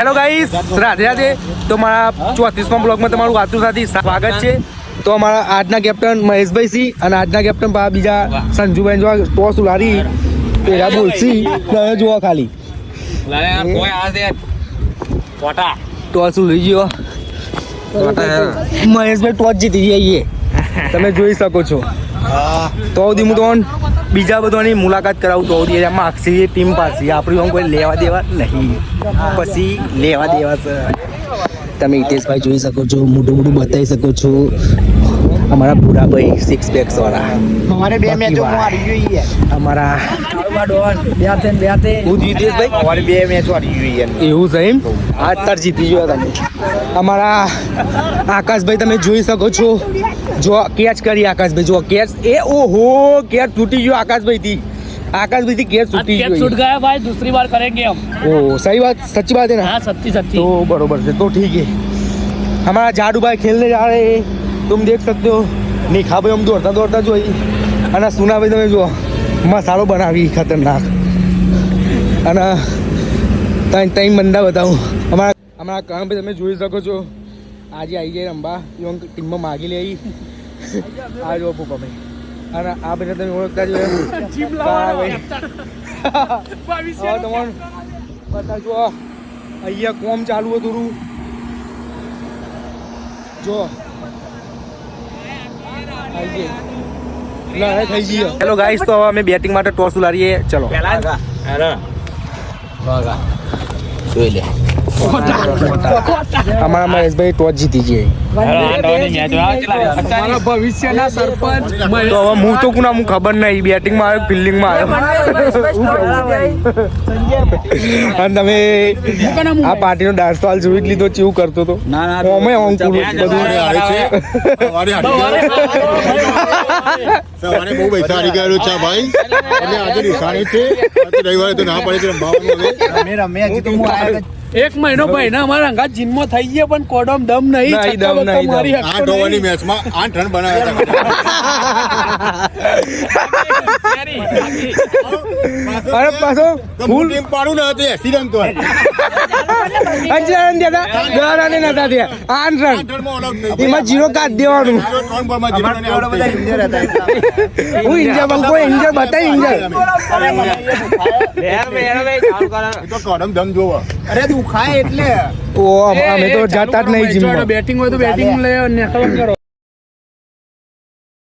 Hello guys, Radhe Radhe. તો મારા 34મા બ્લોગમાં તમારું આતુરતાથી સ્વાગત છે. તો અમારા આજના કેપ્ટન મહેશભાઈ સી અને આજના કેપ્ટન બીજા સંજુભાઈ જો ટોસ ઉલારી પેલા બોલસી જોવા ખાલી ટોસ ઉલી ગયો. મહેશભાઈ ટોસ જીતી જઈએ તમે જોઈ શકો છો. તો હું તો બીજા બધાની મુલાકાત કરાવું તો માગશી ટીમ પાસે આપણી કોઈ લેવા દેવા નહીં, પછી લેવા દેવા છે. તમે હિતેશભાઈ જોઈ શકો છો, મોટું મોટું બતાવી શકો છો. અમારા ભૂરાભાઈ 6 પેક્સ વાળા અમારે 2 મેચો હારી જોઈએ. અમારા હિતેશભાઈ અમારે 2 મેચો હારી જોઈએ. એવું છે એમ? આ તાર જીતી ગયો તમે. અમારા આકાશભાઈ તમે જોઈ શકો છો, જો કેચ કરી આકાશભાઈ, જો કેચ એ ઓહો કેચ છૂટી ગયો आकाशभाई थी केस छूटी गई, छूट गया भाई, दूसरी बार करेंगे हम. ओ सही बात, सच्ची बात है ना? हाँ सच्ची सच्ची. तो बरोबर से तो ठीक है. हमारा जाडू भाई खेलने जा रहे हैं, तुम देख सकते हो. निखा भाई हम दौड़ता दौड़ता जो અને સુના ભાઈ તમે જો મસાલો બનાવી ખતરનાક. અને ત્રણ બંદા બતાવું. અમારા કામ ભાઈ તમે જોઈ શકો છો, આજે આવી જાય રંબા ટીમમાં માગી લે આ જો પપ્પા ભાઈ. અને આ બધા તમે ઓળખતા જ તમારું બતાવજો. અહીંયા કોમ ચાલુ હોય થોડું જો થઈ ગયો. હેલો ગાઈસ, તો અમે બેટિંગ માટે ટોસ ઉલારીએ. ચલો જોઈ લે અમારા મહેશભાઈ ટોસ જીતી જઈએ. ભવિષ્યના સરપંચ તો હવે હું તો કુના હું ખબર નહીં, બેટિંગમાં આવ્યો ફિલ્ડિંગમાં આવ્યો. અને તમે આ પાર્ટીનો ડાન્સ તો હાલ જોઈ જ લીધો, કેવું કરતો હતો. અમે સવારે બહુ પૈસા હારી ગયેલો છે ભાઈ, અને આજે નિશાની છે. રવિવારે તો ના પડે રમવાનું. એક મહિનો ભાઈ ના અમારા અંગાત જીનમાં થઈ ગયા, પણ કોડમ દમ નહીં. 8 ઓવરની મેચમાં 8 રન બનાવ્યા હતા. અરે પાછો ફૂલ ટીમ પાડું ને હતી 80 રન તો 11 રન દેતા, 10 રન નતા દે 8 રન એમાં 0 કાઢ દેવાનું. હું ઇન્જર પણ કોઈ ઇન્જર બતાવી ઇન્જર તો કોડમ દમ જોવો. અરે તું ખાય એટલે ઓ અમે તો જાતા જ નહીં જીમમાં. બેટિંગ હોય તો બેટિંગ લઈ કરો.